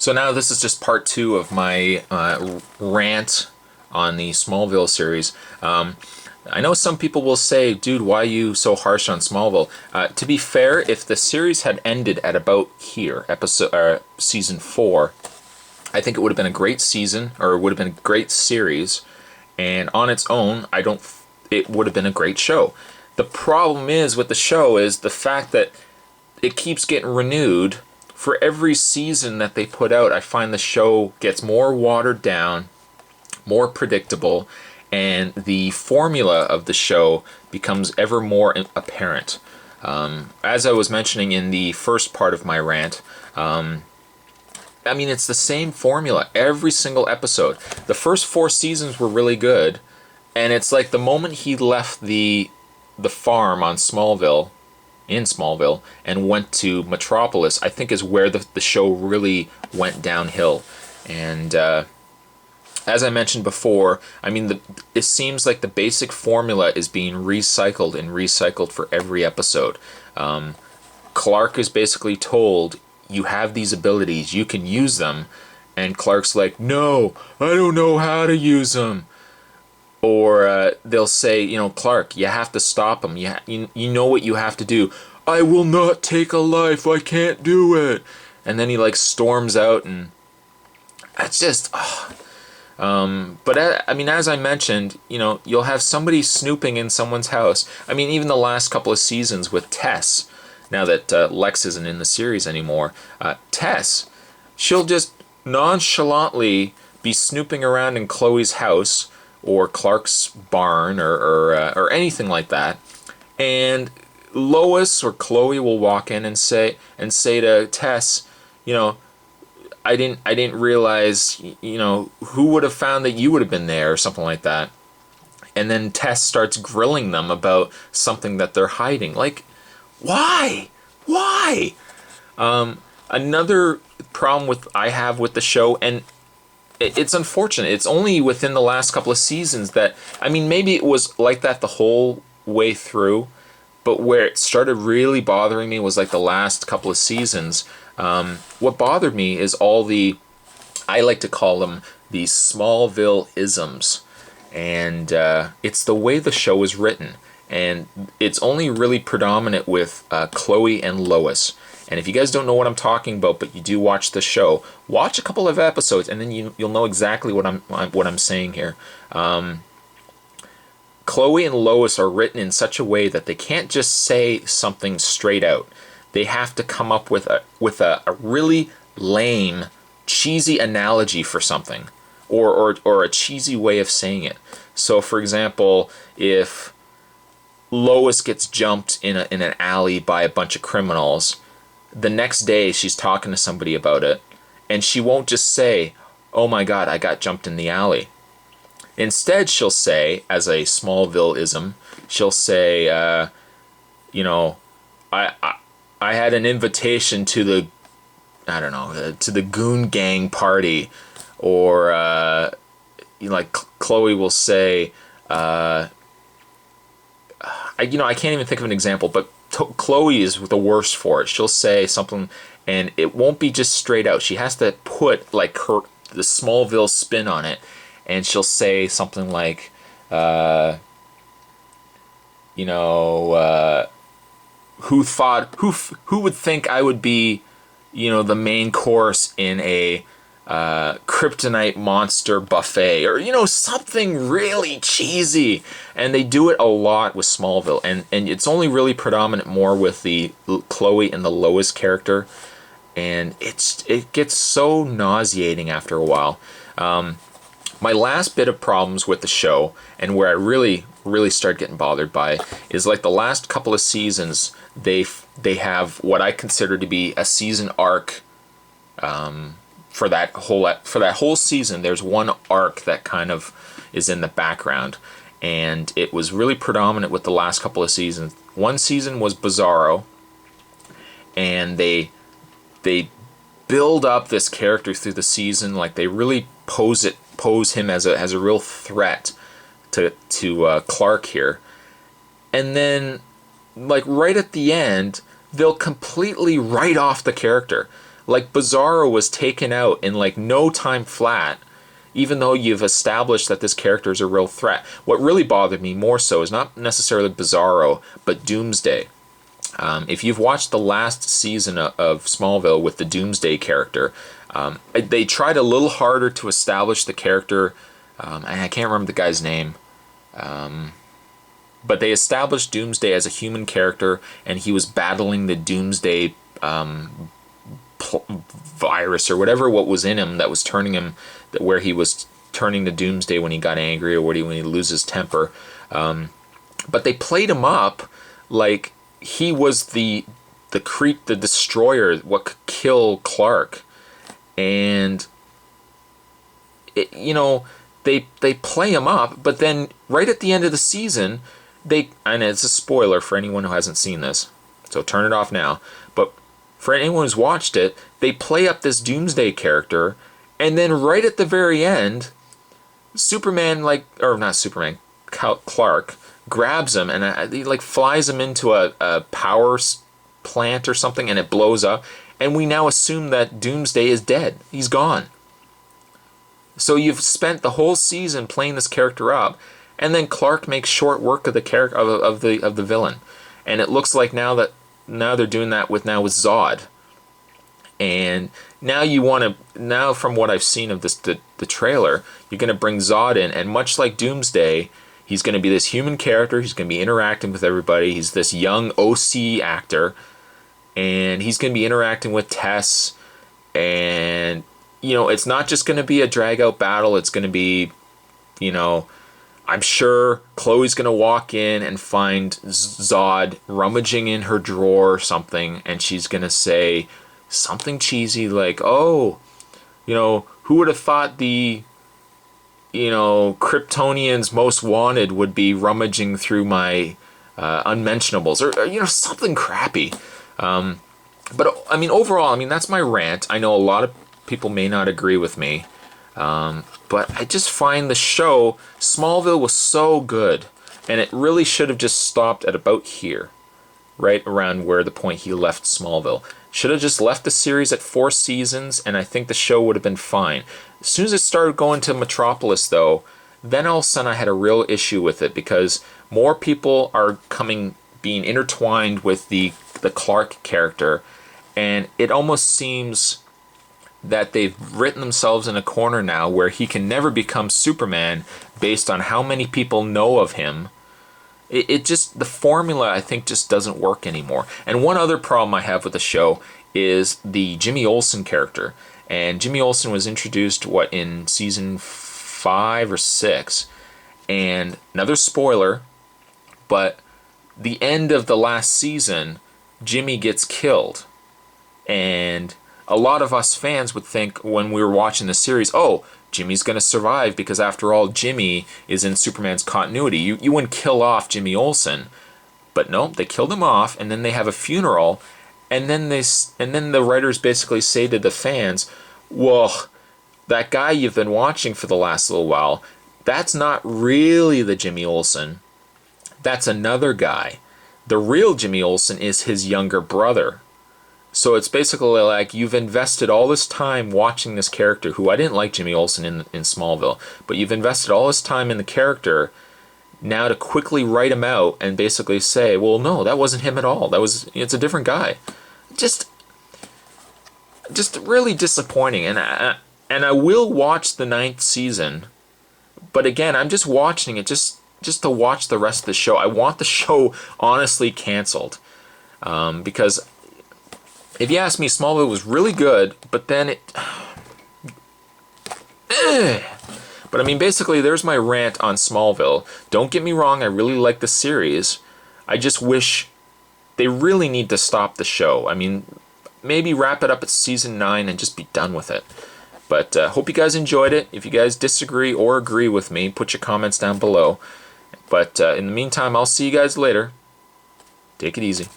So now this is just part 2 of my rant on the Smallville series. I know some people will say, dude, why are you so harsh on Smallville? To be fair, if the series had ended at about here, season 4, I think it would have been a great season, or it would have been a great series, and on its own, it would have been a great show. The problem is with the show is the fact that it keeps getting renewed. For every season that they put out, I find the show gets more watered down, more predictable, and the formula of the show becomes ever more apparent. As I was mentioning in the first part of my rant, it's the same formula every single episode. The first 4 seasons were really good, and it's like the moment he left the farm on in Smallville, and went to Metropolis, I think is where the show really went downhill. And as I mentioned before, it seems like the basic formula is being recycled and recycled for every episode. Clark is basically told, you have these abilities, you can use them, and Clark's like, no, I don't know how to use them. Or they'll say, Clark, you have to stop him. You know what you have to do. I will not take a life. I can't do it. And then he storms out, and it's just. But as I mentioned, you'll have somebody snooping in someone's house. Even the last couple of seasons with Tess. Now that Lex isn't in the series anymore, Tess, she'll just nonchalantly be snooping around in Chloe's house, or Clark's barn, or anything like that, and Lois or Chloe will walk in and say to Tess, I didn't realize, who would have found that you would have been there, or something like that. And then Tess starts grilling them about something that they're hiding. Like, why? Another problem I have with the show, and it's unfortunate, it's only within the last couple of seasons that, maybe it was like that the whole way through, but where it started really bothering me was the last couple of seasons. What bothered me is I like to call them the Smallville isms. And it's the way the show is written. And it's only really predominant with Chloe and Lois. And if you guys don't know what I'm talking about, but you do watch the show, watch a couple of episodes, and then you'll know exactly what I'm saying here. Chloe and Lois are written in such a way that they can't just say something straight out. They have to come up with a really lame, cheesy analogy for something, or a cheesy way of saying it. So, for example, if Lois gets jumped in an alley by a bunch of criminals, the next day she's talking to somebody about it, and she won't just say, oh my god, I got jumped in the alley. Instead, she'll say, as a Smallville-ism, she'll say, I had an invitation to the Goon Gang party, or Chloe will say, I can't even think of an example, but Chloe is the worst for it. She'll say something, and it won't be just straight out. She has to put the Smallville spin on it, and she'll say something like, who would think I would be, the main course in a kryptonite monster buffet, or something really cheesy. And they do it a lot with Smallville, and it's only really predominant more with the Chloe and the Lois character, and it gets so nauseating after a while. My last bit of problems with the show, and where I really start getting bothered by, is the last couple of seasons. They have what I consider to be a season arc. For that whole season, there's one arc that kind of is in the background, and it was really predominant with the last couple of seasons. One season was Bizarro, and they build up this character through the season, they really pose him as a real threat to Clark here, and then right at the end, they'll completely write off the character. Like Bizarro was taken out in like no time flat, even though you've established that this character is a real threat. What really bothered me more so is not necessarily Bizarro, but Doomsday. If you've watched the last season of Smallville with the Doomsday character, they tried a little harder to establish the character. And I can't remember the guy's name. But they established Doomsday as a human character, and he was battling the Doomsday virus or whatever what was in him that was turning him, where he was turning to Doomsday when he got angry or when he loses temper. But they played him up like he was the destroyer, what could kill Clark, and it, they play him up, but then right at the end of the season, and it's a spoiler for anyone who hasn't seen this, so turn it off now. But for anyone who's watched it, they play up this Doomsday character, and then right at the very end, Clark grabs him and he like flies him into a power plant or something, and it blows up, and we now assume that Doomsday is dead. He's gone. So you've spent the whole season playing this character up, and then Clark makes short work of the character of the villain, and it looks like now they're doing that with Zod, and now from what I've seen of the trailer, you're gonna bring Zod in, and much like Doomsday, he's gonna be this human character. He's gonna be interacting with everybody. He's this young OC actor, and he's gonna be interacting with Tess, and it's not just going to be a drag-out battle. It's going to be, I'm sure Chloe's going to walk in and find Zod rummaging in her drawer or something, and she's going to say something cheesy like, oh, who would have thought the, Kryptonians most wanted would be rummaging through my unmentionables, or something crappy. But, overall, that's my rant. I know a lot of people may not agree with me, but I just find the show, Smallville, was so good, and it really should have just stopped at about here, right around where the point he left Smallville. Should have just left the series at 4 seasons, and I think the show would have been fine. As soon as it started going to Metropolis, though, then all of a sudden I had a real issue with it, because more people are being intertwined with the Clark character, and it almost seems that they've written themselves in a corner now where he can never become Superman based on how many people know of him. It just, the formula, I think, just doesn't work anymore. And one other problem I have with the show is the Jimmy Olsen character. And Jimmy Olsen was introduced, in season 5 or 6? And another spoiler, but the end of the last season, Jimmy gets killed. And a lot of us fans would think when we were watching the series, oh, Jimmy's going to survive because after all, Jimmy is in Superman's continuity. You wouldn't kill off Jimmy Olsen. But no, they killed him off, and then they have a funeral, and then the writers basically say to the fans, well, that guy you've been watching for the last little while, that's not really the Jimmy Olsen. That's another guy. The real Jimmy Olsen is his younger brother. So it's basically like you've invested all this time watching this character, who I didn't like Jimmy Olsen in Smallville, but you've invested all this time in the character now to quickly write him out and basically say, well, no, that wasn't him at all. It's a different guy. Just really disappointing. And I will watch the 9th season, but again, I'm just watching it just to watch the rest of the show. I want the show honestly canceled, because if you ask me, Smallville was really good, but then it... But basically, there's my rant on Smallville. Don't get me wrong, I really like the series. I just wish they really need to stop the show. Maybe wrap it up at season 9 and just be done with it. But hope you guys enjoyed it. If you guys disagree or agree with me, put your comments down below. But in the meantime, I'll see you guys later. Take it easy.